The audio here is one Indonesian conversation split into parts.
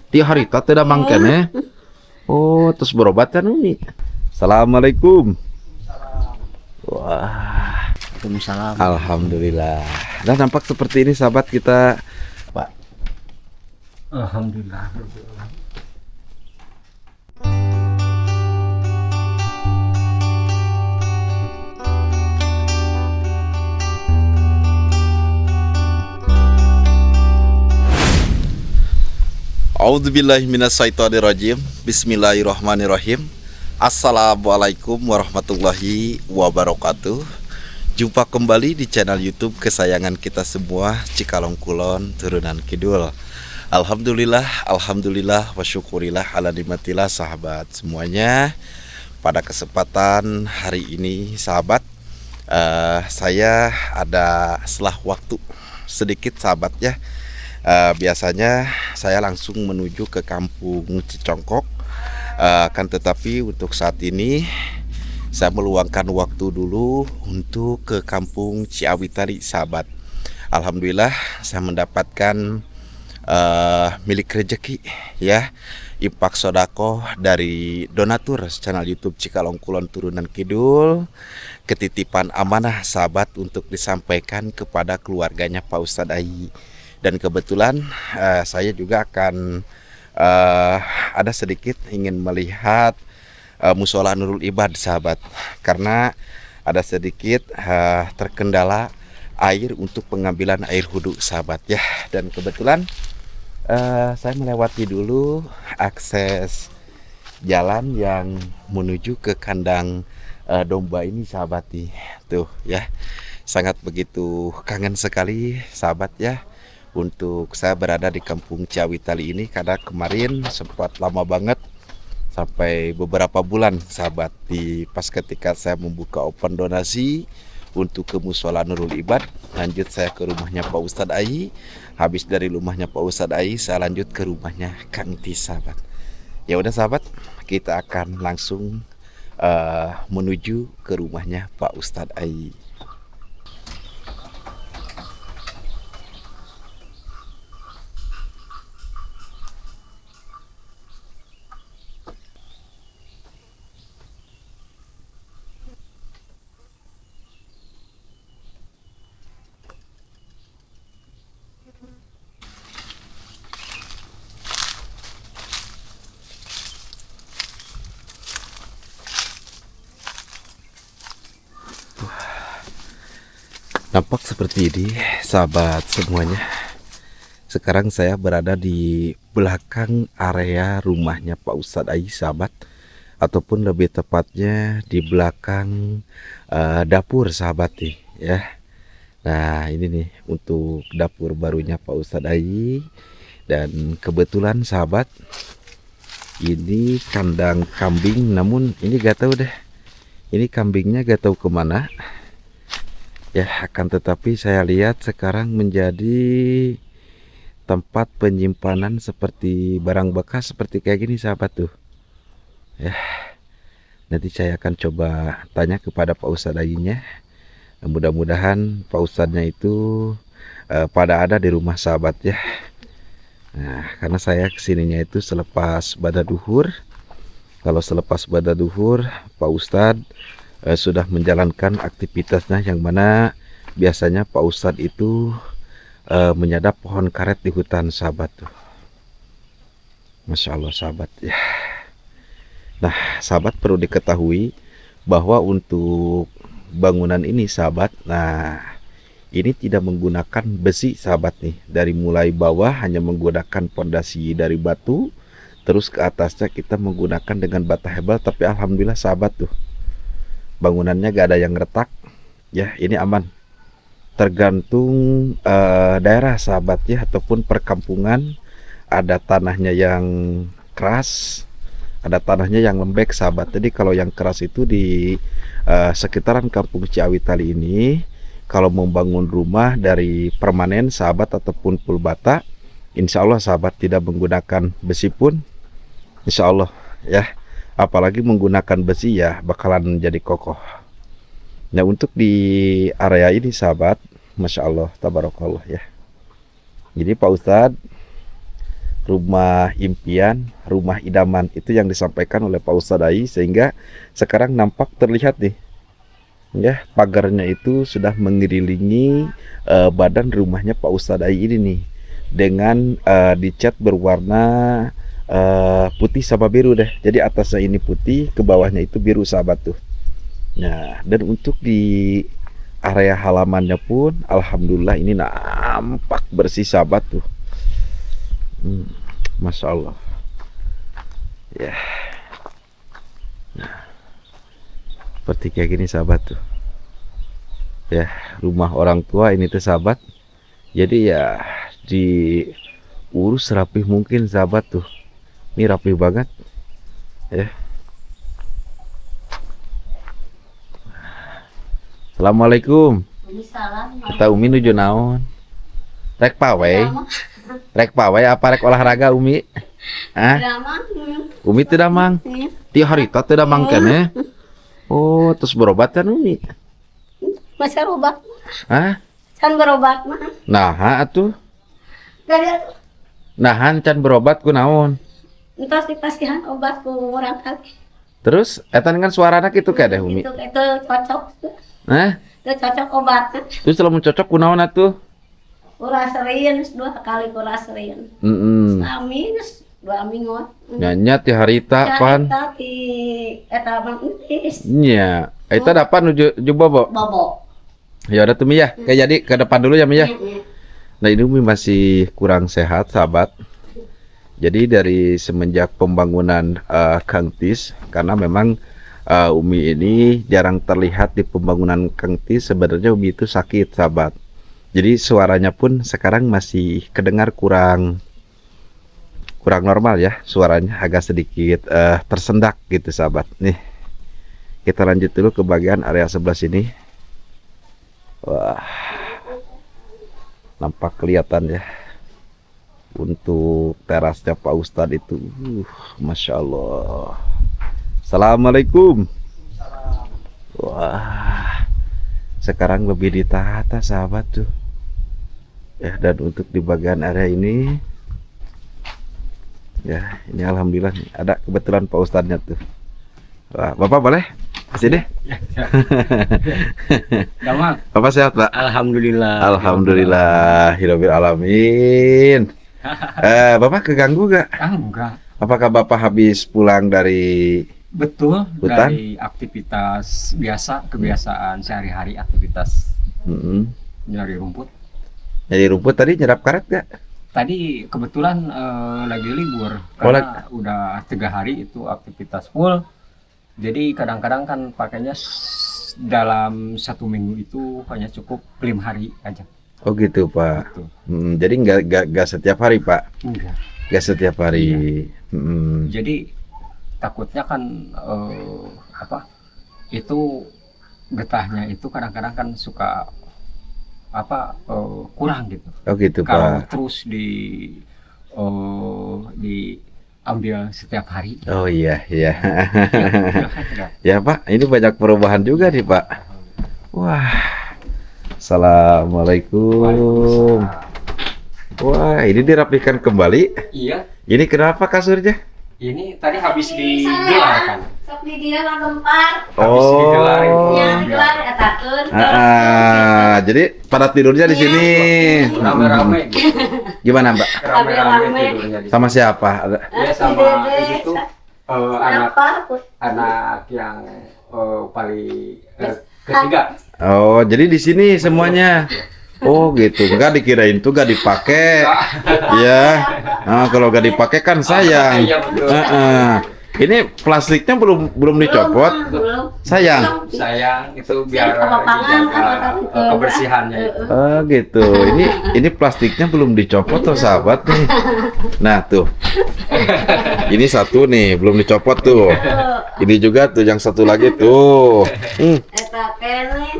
Ti harita teh da mangkene. Oh, terus berobat kan Umi. Assalamualaikum. Wah, Waalaikumsalam. alhamdulillah. Nah, nampak seperti ini sahabat kita, Pak. Alhamdulillah. A'udzubillahi minasyaitonirrajim. Bismillahirrahmanirrahim. Assalamualaikum warahmatullahi wabarakatuh. Jumpa kembali di channel YouTube kesayangan kita semua, Cikalong Kulon Turunan Kidul. Alhamdulillah wa syukurillah ala nikmatillah sahabat semuanya. Pada kesempatan hari ini sahabat, saya ada selah waktu sedikit sahabat ya. Biasanya saya langsung menuju ke kampung Cicongkok, kan tetapi untuk saat ini saya meluangkan waktu dulu untuk ke kampung Ciawi tadi sahabat. Alhamdulillah saya mendapatkan milik rezeki ya, impak sodako dari donatur channel YouTube Cikalong Kulon Turunan Kidul, ketitipan amanah sahabat untuk disampaikan kepada keluarganya Pak Ustadz Ai. Dan kebetulan saya juga akan ada sedikit ingin melihat musola Nurul Ibad sahabat, karena ada sedikit terkendala air untuk pengambilan air wudhu sahabat ya. Dan kebetulan saya melewati dulu akses jalan yang menuju ke kandang domba ini sahabat nih. Tuh ya, sangat begitu kangen sekali sahabat ya untuk saya berada di kampung Ciawi Tali ini, karena kemarin sempat lama banget sampai beberapa bulan sahabat, di pas ketika saya membuka open donasi untuk ke musola Nurul Ibad. Lanjut saya ke rumahnya Pak Ustadz Ai, habis dari rumahnya Pak Ustadz Ai saya lanjut ke rumahnya Kang Tis sahabat. Ya udah sahabat, kita akan langsung menuju ke rumahnya Pak Ustadz Ai. Nampak seperti ini sahabat semuanya. Sekarang saya berada di belakang area rumahnya Pak Ustadz Ai sahabat, ataupun lebih tepatnya di belakang dapur sahabat nih ya. Nah ini nih untuk dapur barunya Pak Ustadz Ai. Dan kebetulan sahabat, ini kandang kambing, namun ini gak tahu deh, ini kambingnya gak tahu kemana ya. Akan tetapi saya lihat sekarang menjadi tempat penyimpanan seperti barang bekas seperti kayak gini sahabat tuh ya. Nanti saya akan coba tanya kepada Pak Ustadz Ainya. Mudah-mudahan Pak Ustadznya itu pada ada di rumah sahabat ya. Nah, karena saya kesininya itu selepas bada duhur. Kalau selepas bada duhur, Pak Ustadz sudah menjalankan aktivitasnya, yang mana biasanya Pak Ustadz itu menyadap pohon karet di hutan sahabat tuh. Masya Allah sahabat ya. Nah sahabat, perlu diketahui bahwa untuk bangunan ini sahabat, nah ini tidak menggunakan besi sahabat nih. Dari mulai bawah hanya menggunakan pondasi dari batu, terus ke atasnya kita menggunakan dengan bata hebel. Tapi alhamdulillah sahabat tuh, bangunannya gak ada yang retak ya, ini aman. Tergantung daerah sahabat ya, ataupun perkampungan, ada tanahnya yang keras, ada tanahnya yang lembek sahabat. Jadi kalau yang keras itu di sekitaran kampung Ciawi Tali ini, kalau membangun rumah dari permanen sahabat ataupun full bata, insya Allah sahabat tidak menggunakan besi pun insya Allah ya. Apalagi menggunakan besi ya bakalan jadi kokoh. Nah untuk di area ini sahabat, Masya Allah, tabarakallah ya. Jadi Pak Ustadz rumah impian, rumah idaman. Itu yang disampaikan oleh Pak Ustadz Ai, sehingga sekarang nampak terlihat nih, ya, pagarnya itu sudah mengelilingi badan rumahnya Pak Ustadz Ai ini nih, dengan dicat berwarna putih sama biru deh. Jadi atasnya ini putih, ke bawahnya itu biru sahabat tuh. Nah, dan untuk di area halamannya pun alhamdulillah ini nampak bersih sahabat tuh. Masya Allah ya. Nah, seperti kayak gini sahabat tuh ya, rumah orang tua ini tuh sahabat. Jadi ya diurus rapih mungkin sahabat tuh. Ini rapih banget ya. Assalamualaikum. Kita Umi nuju naon? Rek pawai. Rek pawai apa rek olahraga Umi? Hah? Umi teu damang. Ti harita teu damang keneh. Oh, terus berobat kan Umi? Masih berobat. Hah? Can berobat mah. Nah, atuh. Dari atuh. Nahan can berobat ku naon? Entos dipasihan obat ku urang kali. Terus etan kan suarana kitu kadeh Umi. Itu cocok. Hah? Itu cocok obatnya. Terus lamun cocok ku naon atuh? Kuraserin 2 kali kuraserin. Amin 2 minggu. Nyanya ti harita pan. Tapi eta Bang Entis. Nya, eta dapat nuju bobo. Bobo. Ya udah tuh Mi ya. Kayak jadi ke depan dulu ya Mi ya. Nah, ini Umi masih kurang sehat sahabat. Jadi dari semenjak pembangunan Kang Tis, karena memang Umi ini jarang terlihat di pembangunan Kang Tis. Sebenarnya Umi itu sakit sahabat. Jadi suaranya pun sekarang masih kedengar kurang normal ya. Suaranya agak sedikit tersendak gitu sahabat. Nih, kita lanjut dulu ke bagian area sebelah sini. Wah, nampak kelihatan ya untuk terasnya Pak Ustadz itu. Masya Allah. Assalamualaikum. Wah, sekarang lebih ditata sahabat tuh ya. Dan untuk di bagian area ini ya, ini alhamdulillah nih, ada kebetulan Pak Ustadznya tuh. Wah, Bapak boleh sini? Damang. Bapak sehat Pak? Alhamdulillah. Alhamdulillah, hirobil alamin. Bapak keganggu gak? Enggak. Apakah Bapak habis pulang dari Betul, hutan? dari aktivitas biasa, kebiasaan sehari-hari, aktivitas nyari rumput. Jadi rumput tadi nyerap karet gak? Tadi kebetulan lagi libur karena udah 3 hari itu aktivitas full. Jadi kadang-kadang kan pakainya dalam 1 minggu itu hanya cukup 5 hari aja. Oh gitu Pak. Betul. Jadi nggak setiap hari Pak? Enggak. Nggak setiap hari. Iya. Jadi takutnya kan itu getahnya itu kadang-kadang kan suka kurang gitu. Oh gitu Kalau Pak. terus diambil setiap hari. Oh iya iya. Ya. Ya Pak, ini banyak perubahan juga nih Pak. Wah, assalamualaikum. Wah, ini dirapikan kembali. Iya. Ini kenapa kasurnya? Ini tadi habis digelar kan. Sok di dia gempar. Habis digelar itu. Ya digelar etakeun. Jadi pada tidurnya di sini. Rame-rame gitu. Gimana Mbak? Rame-rame tidurnya di sini. Sama siapa? Ya sama itu anak yang paling ketiga. Oh, jadi di sini semuanya. Oh gitu, enggak dikirain tuh enggak dipakai. Ya. Nah, kalau enggak dipakai kan sayang. Iya, betul. Ini plastiknya belum dicopot. Belum. Sayang. Sayang itu biar Kepapangan, dijaga kebersihannya itu. Oh gitu. Ini plastiknya belum dicopot tuh sahabat nih. Nah tuh. Ini satu nih belum dicopot tuh. Ini juga tuh yang satu lagi tuh.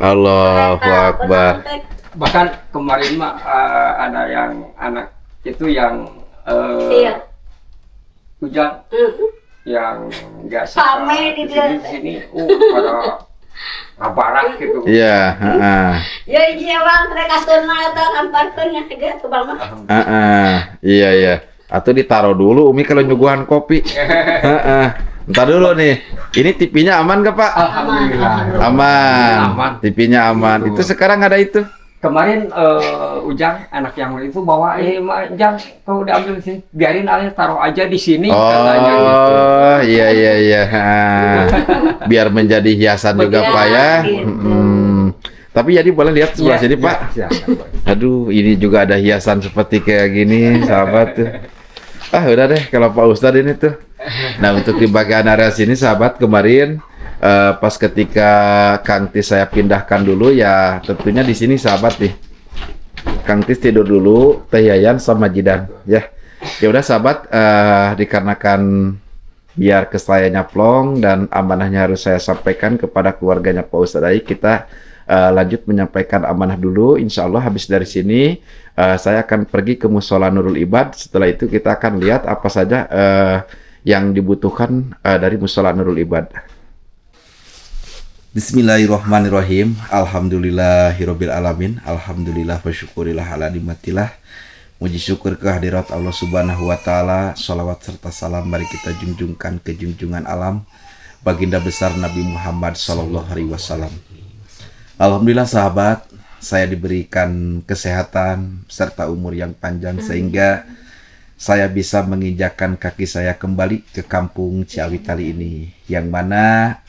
Allahu Akbar. Bahkan kemarin mah ada yang anak itu yang Iya. Ujang yang nggak Pame di sini pada ngabarak gitu. Iya, Ya iya Bang, mereka sunah eta kamparkeun nya ge tuh Bang mah. iya iya. Atau ditaruh dulu Umi kalau nyuguhan kopi. Heeh. Ntar dulu nih. Ini TV-nya aman gak Pak? Alhamdulillah. Aman. Aman. TV-nya aman. Itu sekarang ada itu. Kemarin Ujang anak yang itu bawa Ujang kalau diambil sini biarin aja taruh aja di sini katanya gitu. Oh iya. Biar menjadi hiasan juga Ya, Pak ya. gitu. Tapi jadi boleh lihat sebelah sini Pak. Silakan. Aduh, ini juga ada hiasan seperti kayak gini, sahabat tuh. Udah deh kalau Pak Ustadz ini tuh. Nah, untuk di bagian area sini, sahabat, kemarin pas ketika Kang Tis saya pindahkan dulu, ya tentunya di sini sahabat nih. Kang Tis tidur dulu, Teh Yayan sama Jidan, ya. Ya udah sahabat, dikarenakan biar kesayangannya plong dan amanahnya harus saya sampaikan kepada keluarganya Pak Ustadz Ai, kita lanjut menyampaikan amanah dulu. Insya Allah habis dari sini saya akan pergi ke Musola Nurul Ibad. Setelah itu kita akan lihat apa saja yang dibutuhkan dari Musola Nurul Ibad. Bismillahirrahmanirrahim. Alhamdulillahirabbil alamin. Alhamdulillah wa syukurillah ala nikmatillah. Muji syukur kehadirat Allah Subhanahu wa taala. Shalawat serta salam mari kita junjungkan ke junjungan alam baginda besar Nabi Muhammad sallallahu alaihi wasallam. Alhamdulillah sahabat, saya diberikan kesehatan serta umur yang panjang sehingga saya bisa menginjakkan kaki saya kembali ke kampung Ciawitali ini, yang mana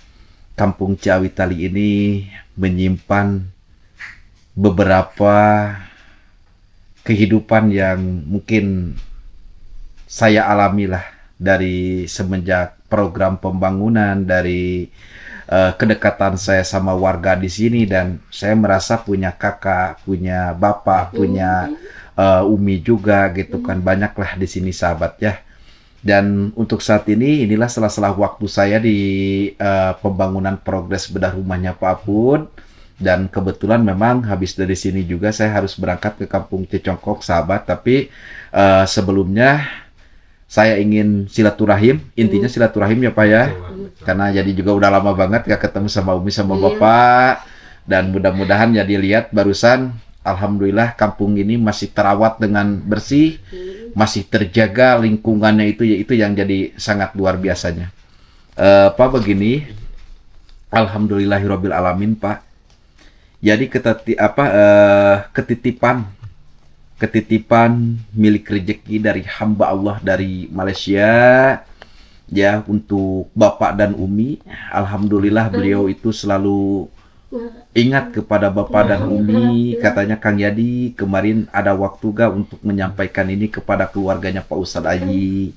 kampung Ciawitali ini menyimpan beberapa kehidupan yang mungkin saya alamilah dari semenjak program pembangunan, dari kedekatan saya sama warga di sini, dan saya merasa punya kakak, punya bapak, punya umi juga gitu kan, banyaklah di sini sahabat ya. Dan untuk saat ini inilah sela-sela waktu saya di pembangunan progres bedah rumahnya Pak Apun, dan kebetulan memang habis dari sini juga saya harus berangkat ke kampung Cicongkok sahabat. Tapi sebelumnya saya ingin silaturahim, intinya silaturahim ya Pak ya. Karena jadi juga udah lama banget gak ketemu sama Umi sama Bapak. Dan mudah-mudahan ya dilihat barusan, alhamdulillah kampung ini masih terawat dengan bersih, masih terjaga lingkungannya, itu yang jadi sangat luar biasanya. Pak begini, alhamdulillahirabbil alamin Pak. Jadi ketitipan milik rezeki dari hamba Allah dari Malaysia ya untuk Bapak dan Umi. Alhamdulillah beliau itu selalu ingat kepada Bapak dan Umi. Katanya Kang Yadi kemarin ada waktu gak untuk menyampaikan ini kepada keluarganya Pak Ustadz Aji.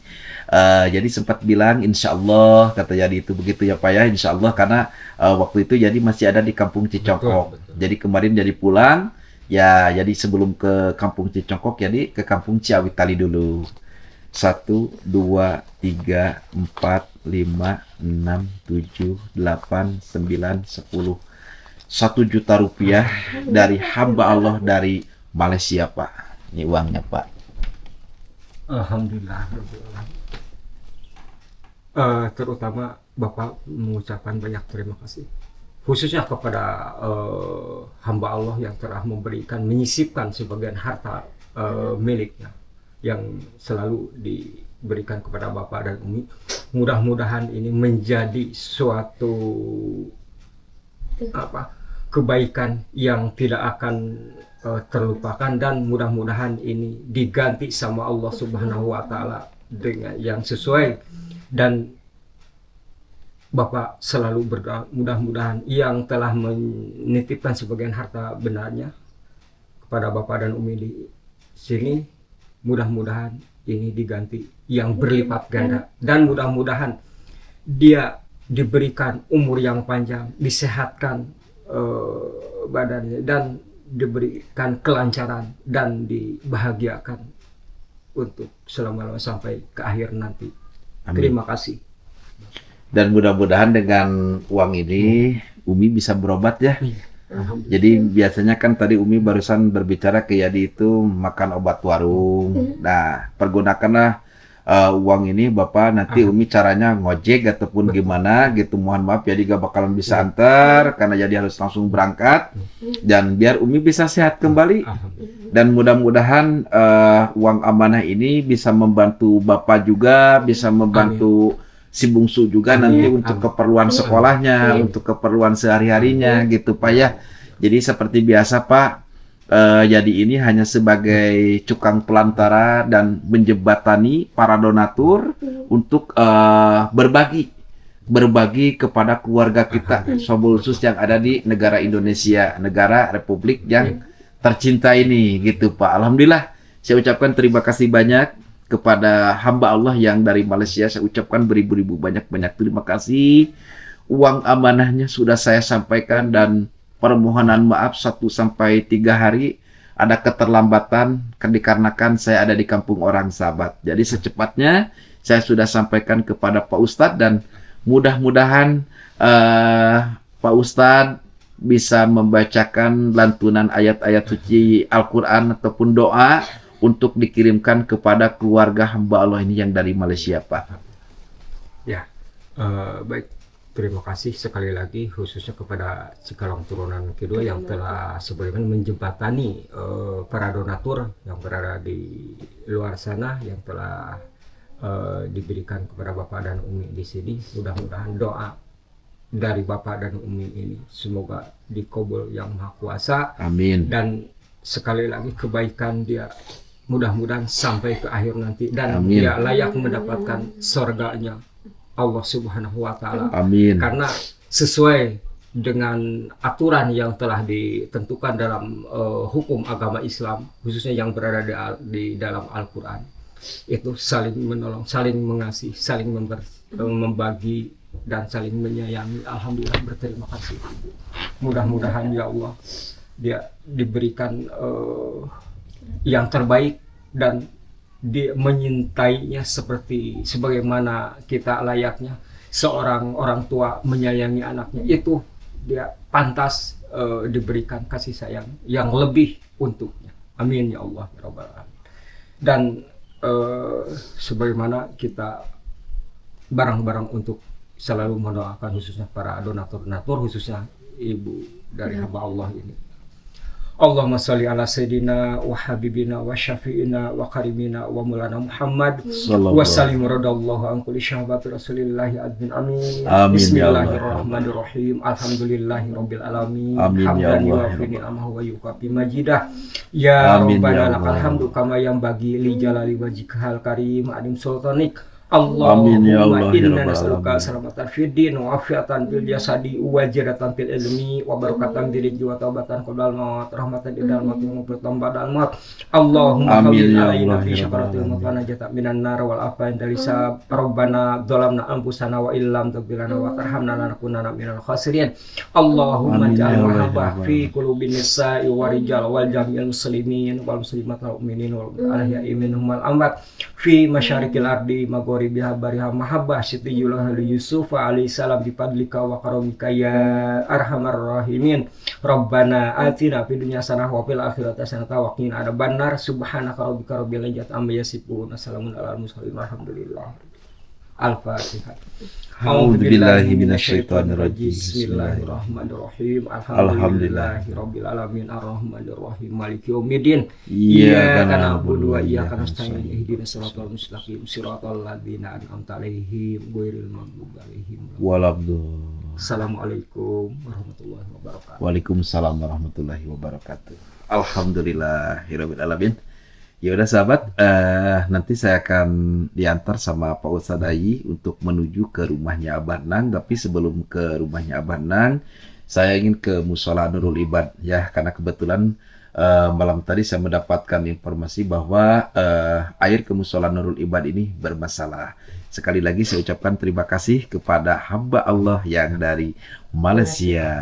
Jadi sempat bilang insya Allah, kata Yadi itu begitu ya Pak ya, insya Allah, karena waktu itu Yadi masih ada di kampung Cicongkok. Betul. Jadi kemarin jadi pulang ya, jadi sebelum ke kampung Cicongkok jadi ke kampung Ciawitali dulu. 1, 2, 3, 4, 5, 6, 7, 8, 9, 10. 1 juta rupiah dari hamba Allah dari Malaysia Pak. Ini uangnya Pak. Alhamdulillah. Terutama Bapak mengucapkan banyak terima kasih, khususnya kepada hamba Allah yang telah menyisipkan sebagian harta miliknya yang selalu diberikan kepada Bapak dan Umi. Mudah-mudahan ini menjadi suatu kebaikan yang tidak akan terlupakan, dan mudah-mudahan ini diganti sama Allah Subhanahu wa taala dengan yang sesuai. Dan Bapak selalu berdoa mudah-mudahan yang telah menitipkan sebagian harta benarnya kepada Bapak dan Umi di sini, mudah-mudahan ini diganti yang berlipat ganda, dan mudah-mudahan dia diberikan umur yang panjang, disehatkan badannya, dan diberikan kelancaran dan dibahagiakan untuk selama-lamanya sampai ke akhir nanti. Amin. Terima kasih. Dan mudah-mudahan dengan uang ini Umi bisa berobat ya. Jadi biasanya kan tadi Umi barusan berbicara ke Yadi itu makan obat warung. Nah, pergunakanlah uang ini Bapak nanti Umi caranya ngojek ataupun gimana gitu, mohon maaf jadi gak bakalan bisa antar karena jadi harus langsung berangkat, dan biar Umi bisa sehat kembali, dan mudah-mudahan uang amanah ini bisa membantu Bapak juga, bisa membantu si bungsu juga nanti untuk keperluan sekolahnya, untuk keperluan sehari-harinya gitu Pak ya. Jadi seperti biasa Pak, jadi ini hanya sebagai cukang pelantara dan menjebatani para donatur untuk berbagi kepada keluarga kita Sobulsus yang ada di negara Indonesia, negara Republik yang tercinta ini gitu Pak. Alhamdulillah, saya ucapkan terima kasih banyak kepada hamba Allah yang dari Malaysia. Saya ucapkan beribu-ribu banyak-banyak terima kasih. Uang amanahnya sudah saya sampaikan, dan permohonan maaf 1-3 hari ada keterlambatan dikarenakan saya ada di kampung orang Sahabat. Jadi secepatnya saya sudah sampaikan kepada Pak Ustadz, dan mudah-mudahan Pak Ustadz bisa membacakan lantunan ayat-ayat suci Al-Quran ataupun doa untuk dikirimkan kepada keluarga hamba Allah ini yang dari Malaysia Pak. Ya, baik. Terima kasih sekali lagi khususnya kepada Cikalong turunan kedua yang telah sebagaimana menjembatani para donatur yang berada di luar sana, yang telah diberikan kepada Bapak dan Umi di sini. Mudah-mudahan doa dari Bapak dan Umi ini semoga dikabul yang Maha Kuasa. Amin. Dan sekali lagi kebaikan dia mudah-mudahan sampai ke akhir nanti, dan Amin. dia layak mendapatkan surganya Allah Subhanahu wa Ta'ala. Amin. Karena sesuai dengan aturan yang telah ditentukan dalam hukum agama Islam, khususnya yang berada di dalam Al-Quran, itu saling menolong, saling mengasihi, saling membagi, dan saling menyayangi. Alhamdulillah, berterima kasih. Mudah-mudahan ya Allah dia diberikan yang terbaik, dan dia menyintainya seperti sebagaimana kita layaknya seorang orang tua menyayangi anaknya. Itu dia pantas diberikan kasih sayang yang lebih untuknya. Amin ya Allah ya Rabbal Alamin. Dan sebagaimana kita barang-barang untuk selalu mendoakan khususnya para donatur-donatur, khususnya ibu dari hamba Allah ini. Allahumma sholli ala sayyidina wa habibina wa syafi'ina wa karimina wa mulana Muhammad wa sallim radallahu an kulli syahabati rasulillahi admin amin. Bismillahirrahmanirrahim. Alhamdulillahi rabbil alamin. Hamdan yuwafi ni'amahu wa yukafi majidah. Ya Rabbana lakal hamdu kama yang bagi li jalali wajhikal karim adim sultanik. Allahumma inna nas'aluka salamatan fid din wa afiatan fil jasadi wa jadatan fil ilmi wa barakatan fil rizqi wa taubatan qabla maut rahmatan idal maut wa bertambah dan maut. Allahumma hamil alaina fi syakaratil maut wa najata minan nar wal afain dari sab. Rabbana dzalamna anfusana wa illam taghfir lana wa tarhamna lanakunanna minal khasirin. Allahumma ja'al mahabbah fi qulubin nisa'i wa rijal wal jami'il muslimin wal muslimat wal mu'minin wal ahya'i minhum wal amwat fi masyarikil ardi magori biha bariha mahabbah sitiyullah Yusuf alaihi salam bipadlika wa karamika ya arhamar rahimin. Rabbana atina fid dunya hasanah wa fil akhirati hasanah wa qina adzabannar. Subhanaka rabbika rabbil izzati amma yasifun. Assalamun alal mursalin walhamdulillah. Al-Fatihah. A'udzubillahi minasyaitonir rajim. Bismillahirrahmanirrahim. Alhamdulillahi rabbil alamin arrahmanir rahim maliki yaumiddin. Iyyaka na'budu wa iyyaka nasta'in ihdinas siratal mustaqim siratal ladzina an'amta 'alaihim ghairil maghdubi 'alaihim Walaupun. Assalamualaikum warahmatullahi wabarakatuh. Waalaikumsalam warahmatullahi wabarakatuh. Alhamdulillahirabbil alamin. Ya udah sahabat, nanti saya akan diantar sama Pak Ustadz Ayi untuk menuju ke rumahnya Abah Nang. Tapi sebelum ke rumahnya Abah Nang, saya ingin ke Musola Nurul Ibad ya, karena kebetulan malam tadi saya mendapatkan informasi bahwa air ke Musola Nurul Ibad ini bermasalah. Sekali lagi saya ucapkan terima kasih kepada hamba Allah yang dari Malaysia.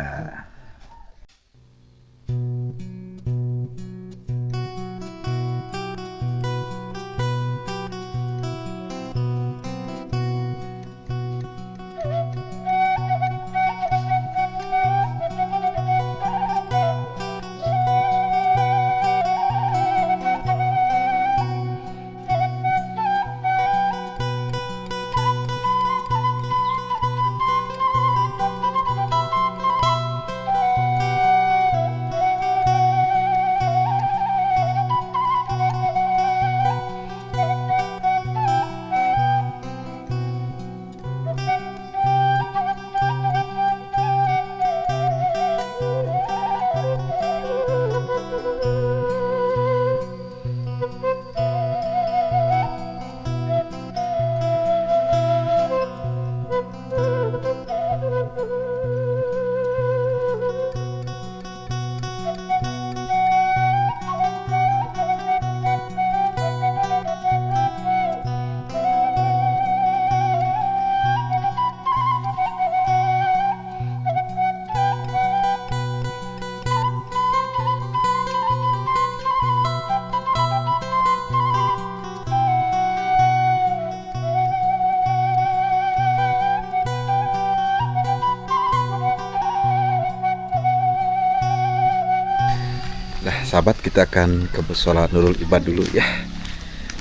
sahabat, kita akan ke musola Nurul Ibad dulu ya.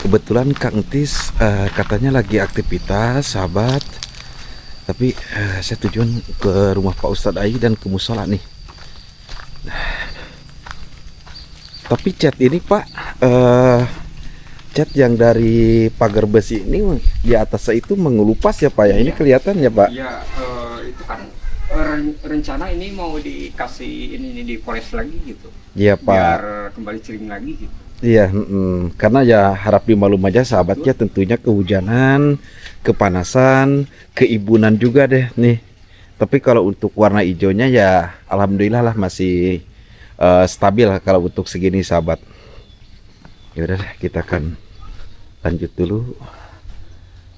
Kebetulan Kang Tis katanya lagi aktivitas sahabat. Tapi saya tujuan ke rumah Pak Ustadz Ai dan ke musola nih. Tapi cat ini Pak, cat yang dari pagar besi ini di atas itu mengelupas ya Pak ya. Ini kelihatan ya Pak. Ya, itu kan rencana ini mau dikasih ini dipoles lagi gitu. Iya Pak. Biar kembali cering lagi gitu. Iya, karena ya harap dimaklum aja sahabat ya, tentunya kehujanan, kepanasan, keibunan juga deh nih. Tapi kalau untuk warna hijaunya ya alhamdulillah lah masih stabil lah kalau untuk segini sahabat. Ya udah deh, kita akan lanjut dulu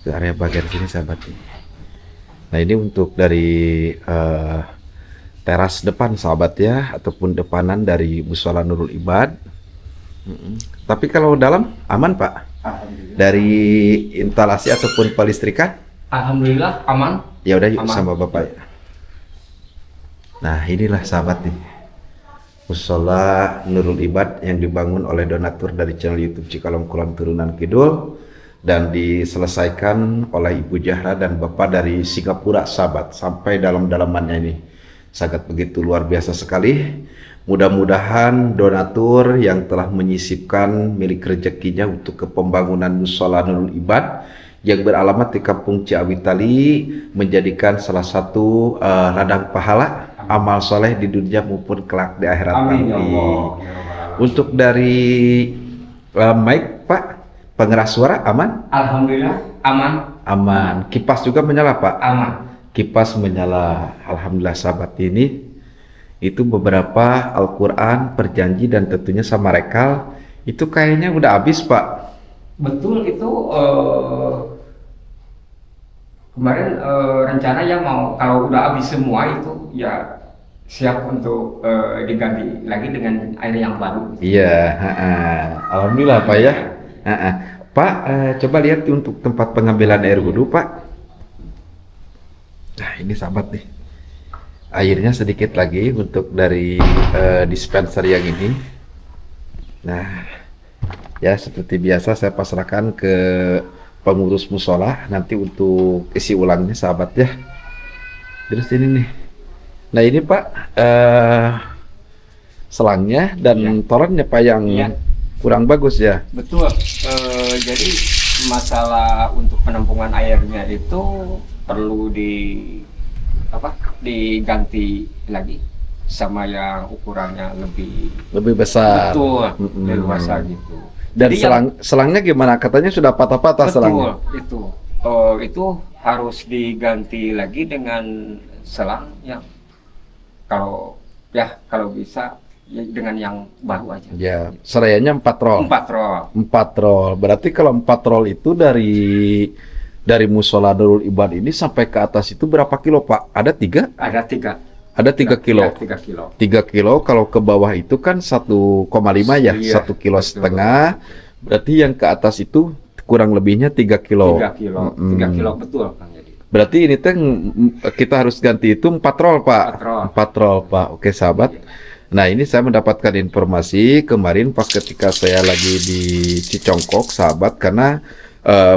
ke area bagian sini sahabat. Nah ini untuk dari teras depan sahabat ya, ataupun depanan dari musola Nurul Ibad. Tapi kalau dalam aman Pak? Alhamdulillah. Dari instalasi ataupun pelistrikan? Alhamdulillah aman. Ya udah yuk Aman. sama Bapak. Nah inilah sahabat nih, musola Nurul Ibad yang dibangun oleh donatur dari channel YouTube Cikalong Kulon Turunan Kidul dan diselesaikan oleh Ibu Jahra dan Bapak dari Singapura sahabat. Sampai dalam-dalamannya ini sangat begitu luar biasa sekali. Mudah-mudahan donatur yang telah menyisipkan milik rezekinya untuk ke pembangunan musola Nurul Ibad yang beralamat di Kampung Ciawitali menjadikan salah satu ladang pahala amal soleh di dunia maupun kelak di akhirat Amin ya nanti. Allah. Ya Rabbal. Untuk dari mic Pak, pengeras suara aman? Alhamdulillah aman. Aman. Kipas juga menyala Pak? Aman. Kipas menyala. Alhamdulillah sahabat, ini itu beberapa Al-Quran, perjanji dan tentunya sama rekal itu kayaknya udah habis Pak. Betul itu kemarin rencana ya mau kalau udah habis semua itu ya siap untuk diganti lagi dengan air yang baru. Iya, alhamdulillah Pak ya. Pak, coba lihat untuk tempat pengambilan air wudhu Pak. Nah ini sahabat nih, airnya sedikit lagi untuk dari dispenser yang ini. Nah ya seperti biasa saya pasrahkan ke pengurus musola nanti untuk isi ulangnya sahabat ya. Terus ini nih, nah ini Pak selangnya dan Ya. torennya Pak yang Ya. kurang bagus ya. Betul. Jadi masalah untuk penampungan airnya itu perlu diganti lagi sama yang ukurannya lebih besar. betul, Mm-mm. leluasa gitu. Dan Jadi yang- selangnya gimana? Katanya sudah patah-patah selangnya. betul itu harus diganti lagi dengan selang yang kalau bisa ya dengan yang baru aja. Ya, serayanya 4 roll. 4 roll. 4 roll. Berarti kalau 4 roll itu dari musola Nurul Ibad ini sampai ke atas itu berapa kilo Pak? Ada 3? Ada 3. Ada 3 kilo. Ya, 3 kilo. 3 kilo kalau ke bawah itu kan 1,5 ya, Iya, 1 kilo betul. setengah. Berarti yang ke atas itu kurang lebihnya 3 kilo. 3 kilo. 3 kilo betul Kang jadi. Berarti ini teh kita harus ganti itu 4 roll Pak. 4 roll. 4 roll Pak. Oke sahabat. Nah ini saya mendapatkan informasi kemarin pas ketika saya lagi di Cicongkok sahabat, karena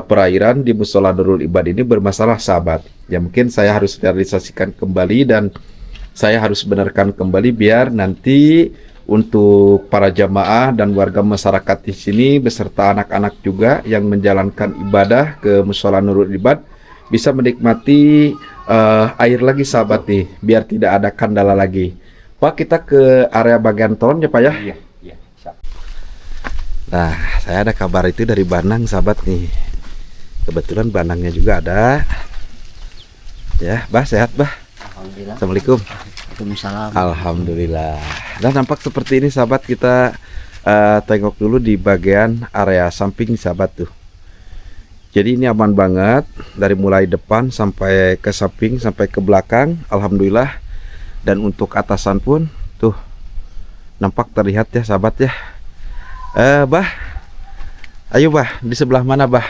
perairan di musola Nurul Ibad ini bermasalah sahabat. Ya mungkin saya harus realisasikan kembali dan saya harus benarkan kembali biar nanti untuk para jamaah dan warga masyarakat di sini beserta anak-anak juga yang menjalankan ibadah ke musola Nurul Ibad bisa menikmati air lagi sahabat nih, biar tidak ada kendala lagi. Pak, kita ke area bagian tolong ya Pak ya. Iya, iya. Siap. Nah, saya ada kabar itu dari Banang sahabat nih. Kebetulan Banangnya juga ada. Ya, Bah, sehat Bah. Alhamdulillah. Assalamualaikum. Waalaikumsalam. Alhamdulillah. Dan nampak seperti ini sahabat, kita tengok dulu di bagian area samping sahabat tuh. Jadi ini aman banget dari mulai depan sampai ke samping sampai ke belakang. Alhamdulillah. Dan untuk atasan pun tuh nampak terlihat ya sahabat ya. Bah, ayo Bah, di sebelah mana Bah?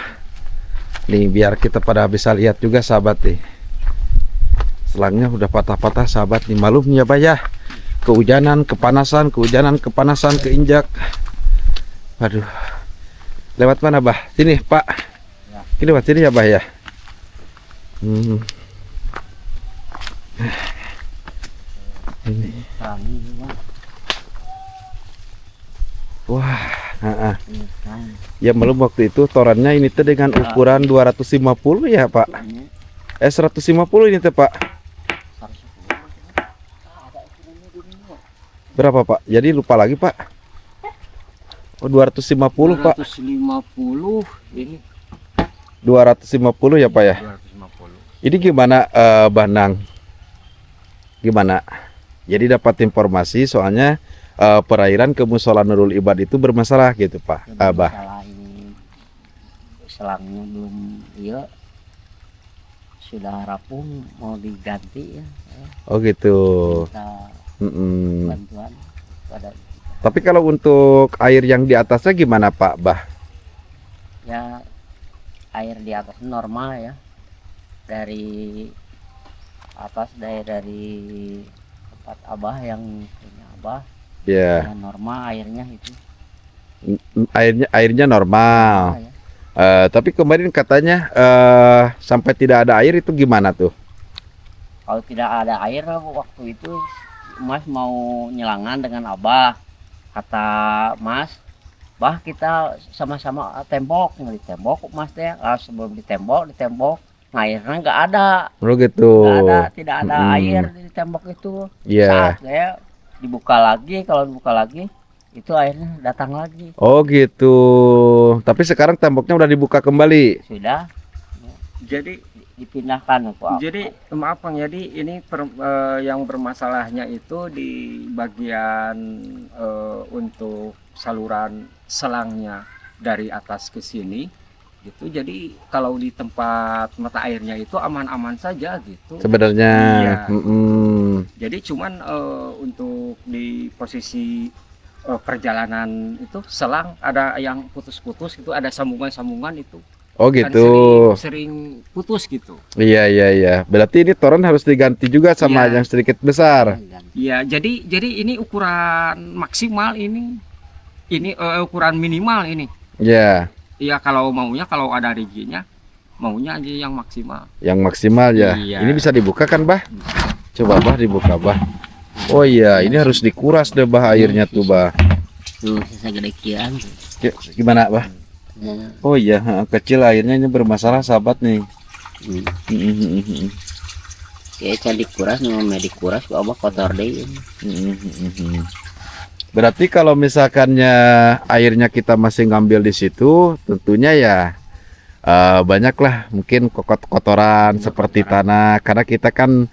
Nih biar kita pada bisa lihat juga sahabat nih. Selangnya udah patah-patah sahabat nih, malum ya Bah ya. kehujanan, kepanasan, keinjak. Waduh. Lewat mana, Bah? Sini, Pak. Ini lewat sini ya, Bah ya. Ini. Wah, ya belum waktu itu torannya ini tuh dengan ukuran 250 ya, Pak. 150 ini tuh, Pak. Berapa, Pak? Jadi lupa lagi, Pak. Oh, 250, Pak. 250 ini. 250 ya, Pak ya. 250. Ini gimana, Banang? Gimana? Jadi dapat informasi soalnya perairan ke Musola Nurul Ibad itu bermasalah gitu, Pak. Bah. Masalah ini selangnya belum, iya sudah rampung, mau diganti ya. Oh gitu. Minta Mm-mm. bantuan pada Tapi kalau untuk air yang di atasnya gimana, Pak? Bah? ya, air di atas normal ya, dari atas dari tempat Abah yang punya Abah Ya, ya, normal airnya itu. airnya normal. Ya. Tapi kemarin katanya sampai tidak ada air itu gimana tuh? Kalau tidak ada air waktu itu Mas mau nyelangan dengan Abah, kata Mas, Bah kita sama-sama tembok, ditembok Mas teh. Sebelum ditembok airnya nggak ada. Oh gitu. Tidak ada air di tembok itu. Iya. Saat saya dibuka lagi, kalau dibuka lagi itu airnya datang lagi. Oh gitu. Tapi sekarang temboknya udah dibuka kembali. Sudah Jadi dipindahkan untuk Jadi maaf Bang, jadi ini yang bermasalahnya itu di bagian untuk saluran selangnya dari atas ke sini gitu. Jadi kalau di tempat mata airnya itu aman-aman saja gitu. Sebenarnya. Iya. Mm-mm. Jadi cuman untuk di posisi perjalanan itu selang ada yang putus-putus itu, ada sambungan-sambungan itu. Oh Kan gitu. sering putus gitu. Iya. Berarti ini toren harus diganti juga sama Iya. yang sedikit besar. Ya, jadi ini ukuran maksimal ini ukuran minimal ini. Ya, Iya, kalau maunya kalau ada riginya maunya aja yang maksimal. yang maksimal ya. Iya. Ini bisa dibuka kan, Bah? Coba, Bah, dibuka, Bah. Oh iya, ini harus dikuras deh, Bah, airnya tuh, Bah. tuh segede kian. Gimana, Bah? Ya, Oh iya, kecil airnya ini bermasalah, sahabat nih. kayak dikuras, namanya dikuras, Abah kotor deh. Berarti kalau misalkannya airnya kita masih ngambil di situ, tentunya ya banyaklah mungkin kotoran seperti tanah, karena kita kan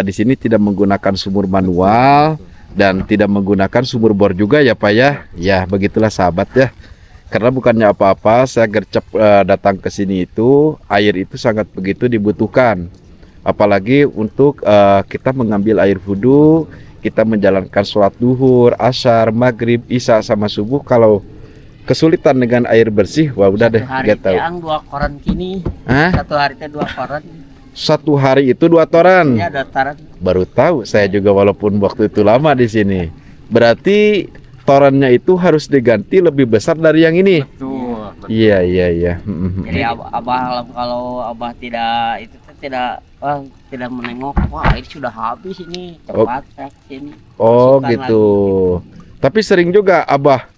di sini tidak menggunakan sumur manual dan tidak menggunakan sumur bor juga ya, Pak ya. Ya begitulah sahabat ya. Karena bukannya apa-apa, saya gercep datang ke sini itu air itu sangat begitu dibutuhkan. Apalagi untuk kita mengambil air wudhu, kita menjalankan sholat duhur, asyar, maghrib, isya sama subuh. Kalau kesulitan dengan air bersih, wah udah deh, Hari gak tahu. yang 2 koran kini. Hah? Satu hari teh 2 koran. Satu hari itu 2 toran. Ya dataran. Baru tahu saya juga walaupun waktu itu lama di sini. Berarti torannya itu harus diganti lebih besar dari yang ini. Betul. Iya. Jadi Abah kalau Abah tidak itu teh tidak menengok, wah air sudah habis ini, cepat ke sini. Oh Masukkan gitu. lagi. Tapi sering juga Abah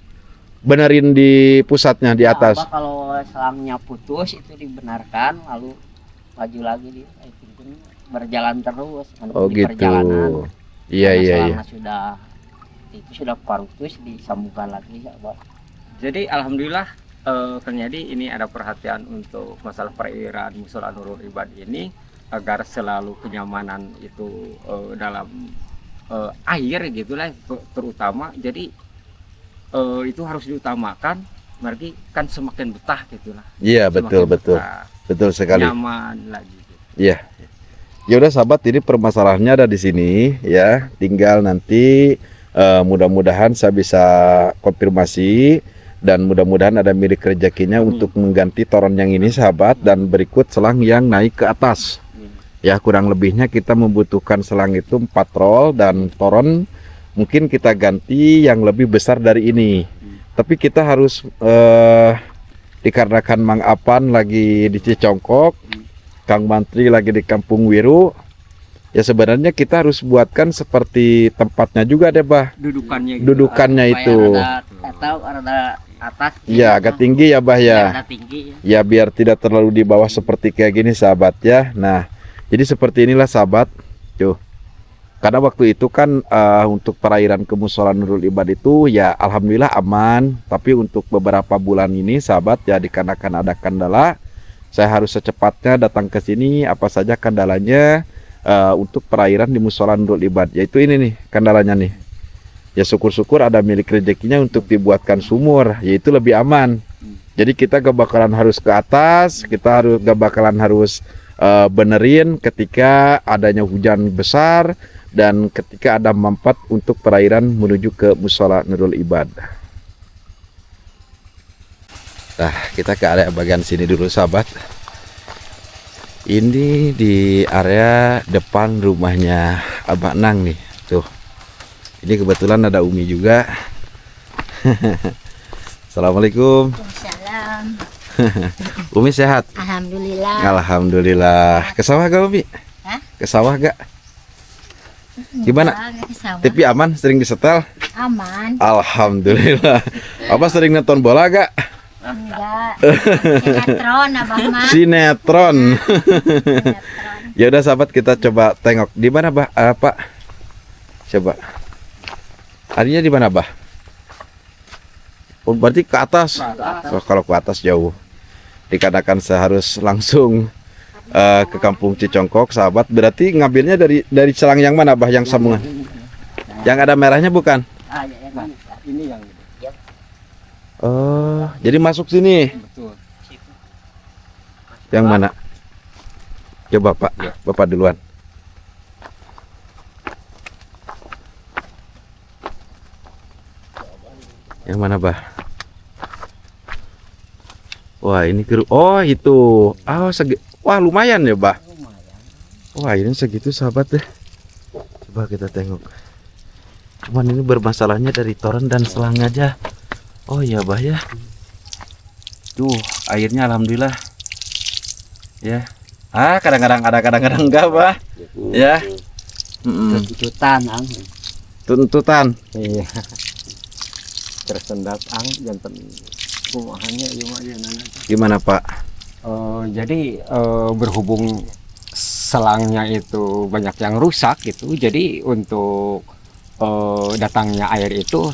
benerin di pusatnya di Nah, atas. Abah kalau selangnya putus itu dibenarkan, lalu maju lagi di berjalan terus Oh di gitu. perjalanan. Iya. Karena selangnya sudah putus, disambungkan lagi ya, Abah. Jadi alhamdulillah Kang Yadi ini ada perhatian untuk masalah perairan Musola Nurul Ibad ini agar selalu kenyamanan itu dalam air gitulah terutama. Jadi itu harus diutamakan, berarti kan semakin betah gitulah. Iya, betul. Betah, Betul sekali. nyaman lagi gitu. Iya. Ya udah sahabat, ini permasalahannya ada di sini ya. Tinggal nanti mudah-mudahan saya bisa konfirmasi dan mudah-mudahan ada milik rezekinya untuk mengganti toron yang ini sahabat, dan berikut selang yang naik ke atas. Ya kurang lebihnya kita membutuhkan selang itu 4 roll dan toron mungkin kita ganti yang lebih besar dari ini. Tapi kita harus dikarenakan Mang Apan lagi di Cicongkok, Kang Mantri lagi di Kampung Wiru, ya sebenarnya kita harus buatkan seperti tempatnya juga deh, Bah. Dudukannya gitu. Dudukannya itu. Atau rada atas. Ya, agak tinggi ya, Bah ya. Rada tinggi. Ya, biar tidak terlalu di bawah seperti kayak gini, sahabat ya. Nah, jadi seperti inilah sahabat. Tuh. Karena waktu itu kan untuk perairan ke Mushola Nurul Ibad itu ya alhamdulillah aman. Tapi untuk beberapa bulan ini sahabat ya dikarenakan ada kendala, saya harus secepatnya datang ke sini. Apa saja kendalanya untuk perairan di Mushola Nurul Ibad, yaitu ini nih kendalanya nih. Ya syukur-syukur ada milik rezekinya untuk dibuatkan sumur, yaitu lebih aman. Jadi kita gak bakalan harus ke atas, kita gak bakalan harus benerin ketika adanya hujan besar dan ketika ada mampat untuk perairan menuju ke Mushola Nurul Ibad. Nah, kita ke area bagian sini dulu sahabat. Ini di area depan rumahnya Abah Nang nih. Tuh. Ini kebetulan ada Umi juga. Assalamualaikum. Waalaikumsalam. Umi sehat? Alhamdulillah. Alhamdulillah. Ke sawah gak Umi? Hah? Ke sawah gak? Gimana? Enggak, sawah. TV aman? Sering disetel? Aman. Alhamdulillah. Apa sering nonton bola gak? Enggak. Sinetron abah mah. Sinetron. Sinetron. Ya udah sahabat, kita coba tengok di mana Bah? Pak. Coba. Harinya di mana Bah? Oh, berarti ke atas. Oh, kalau ke atas jauh. Dikarenakan saya harus langsung ke Kampung Cicongkok sahabat. Berarti ngambilnya dari selang yang mana Bah? Yang sambungan? Yang ada merahnya bukan? Ah, ya, ya, Nah, ini yang Oh, jadi masuk sini. betul. Yang mana? Coba Pak, Bapak duluan. Yang mana Bah? Wah ini oh itu. Wah lumayan ya Bah. Wah ini segitu sahabat deh. Coba kita tengok. Cuman ini bermasalahnya dari toren dan selang aja. Oh iya Bah ya. Tuh airnya alhamdulillah. Ya. Kadang-kadang ada, kadang-kadang enggak Bah. Ya. Tuntutan ang. Tuntutan. Iya. Tersendat ang jantan kumahannya ieu mah ieu nana. Gimana Pak? Jadi berhubung selangnya itu banyak yang rusak gitu, jadi untuk datangnya air itu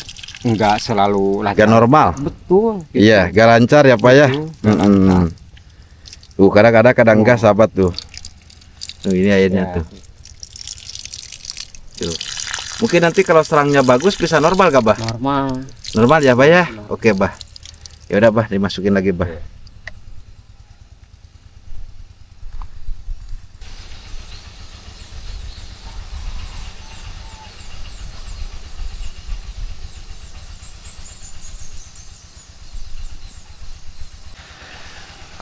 enggak selalu Gak normal. Betul. gitu. Iya, gak lancar ya Pak ya. Betul, gak lancar. Tuh kadang-kadang kadang enggak sahabat tuh. Tuh ini airnya Ya. tuh. Tuh. Mungkin nanti kalau serangnya bagus bisa normal gak Bah? Normal. Normal ya Bah ya? Oke Bah. Ya udah Bah, dimasukin lagi Bah.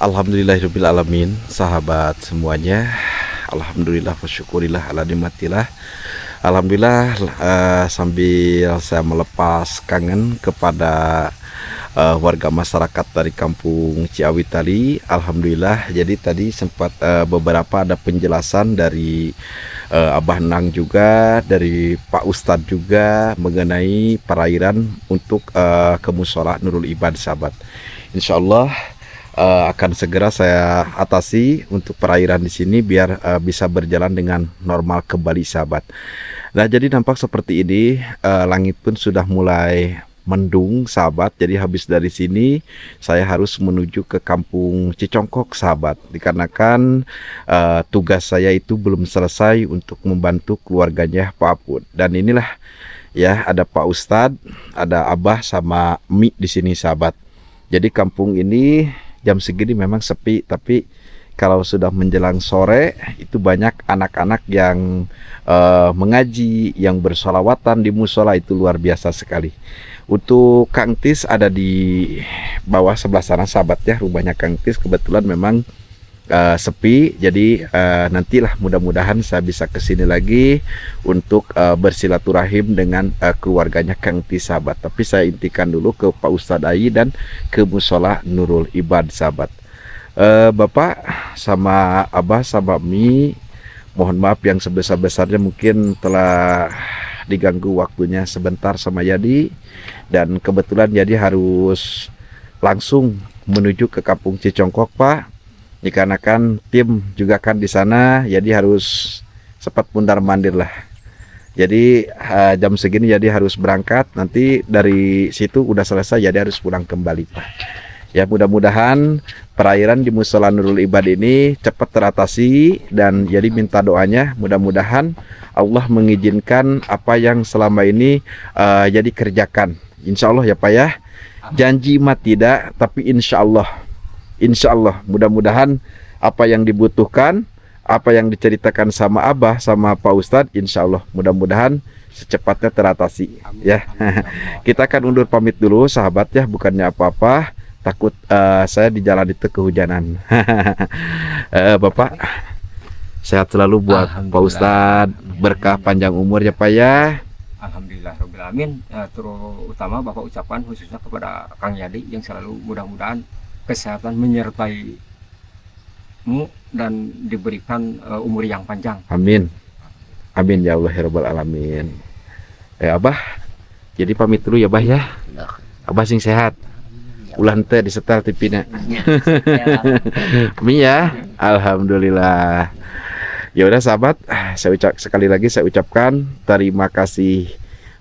Alhamdulillahirabbil alamin, sahabat semuanya. Alhamdulillah wa syukurillah ala nikmatillah. Alhamdulillah sambil saya melepas kangen kepada warga masyarakat dari Kampung Ciawi tadi. Alhamdulillah jadi tadi sempat beberapa ada penjelasan dari Abah Nang juga, dari Pak Ustadz juga mengenai perairan untuk ke Mushola Nurul Ibad sahabat. Insyaallah akan segera saya atasi untuk perairan di sini biar bisa berjalan dengan normal kembali sahabat. Nah jadi nampak seperti ini, langit pun sudah mulai mendung sahabat. Jadi habis dari sini saya harus menuju ke Kampung Cicongkok sahabat, dikarenakan tugas saya itu belum selesai untuk membantu keluarganya Pak Apun. Dan inilah ya, ada Pak Ustadz, ada Abah sama Mi di sini sahabat. Jadi kampung ini jam segini memang sepi, tapi kalau sudah menjelang sore itu banyak anak-anak yang mengaji, yang bersolawatan di musola, itu luar biasa sekali. Untuk Kang Tis ada di bawah sebelah sana sahabat ya, rumahnya Kang Tis kebetulan memang sepi. Jadi nantilah mudah-mudahan saya bisa kesini lagi untuk bersilaturahim dengan keluarganya Kang Ti sahabat. Tapi saya intikan dulu ke Pak Ustadz Ai dan ke Musola Nurul Ibad sahabat. Bapak sama Abah sama Mi, mohon maaf yang sebesar-besarnya mungkin telah diganggu waktunya sebentar sama Yadi, dan kebetulan Yadi harus langsung menuju ke Kampung Cicongkok Pak, dikarenakan tim juga kan di sana, jadi harus cepat mundar mandir lah. Jadi jam segini jadi harus berangkat, nanti dari situ udah selesai jadi harus pulang kembali Pak. Ya mudah-mudahan perairan di Musola Nurul Ibad ini cepat teratasi, dan jadi minta doanya mudah-mudahan Allah mengizinkan apa yang selama ini jadi kerjakan. Insya Allah ya Pak ya. Janji mah tidak, tapi insya Allah mudah-mudahan apa yang dibutuhkan, apa yang diceritakan sama Abah sama Pak Ustadz, insya Allah mudah-mudahan secepatnya teratasi ya. Kita akan undur pamit dulu sahabat ya, bukannya apa-apa, takut saya di jalan itu kehujanan. Bapak sehat selalu buat Pak Ustadz, berkah panjang umur ya Pak ya. Alhamdulillah Rabbil Alamin. Terutama Bapak ucapkan khususnya kepada Kang Yadi yang selalu mudah-mudahan kesehatan menyertai mu dan diberikan umur yang panjang. Amin. Amin ya Allah ya Rabbal Alamin. Abah jadi pamit dulu ya Bah ya. Abah sing sehat. Ulah henteu disetel tipina. Mi ya. Alhamdulillah. Ya udah sahabat, sekali lagi saya ucapkan terima kasih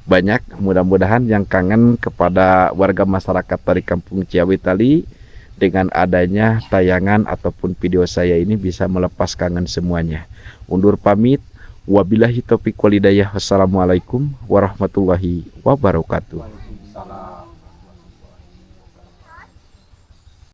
banyak. Mudah-mudahan yang kangen kepada warga masyarakat dari Kampung Ciawi Tali, dengan adanya tayangan ataupun video saya ini bisa melepas kangen semuanya. Undur pamit. Wabillahi taufiq wal hidayah. Wassalamualaikum warahmatullahi wabarakatuh.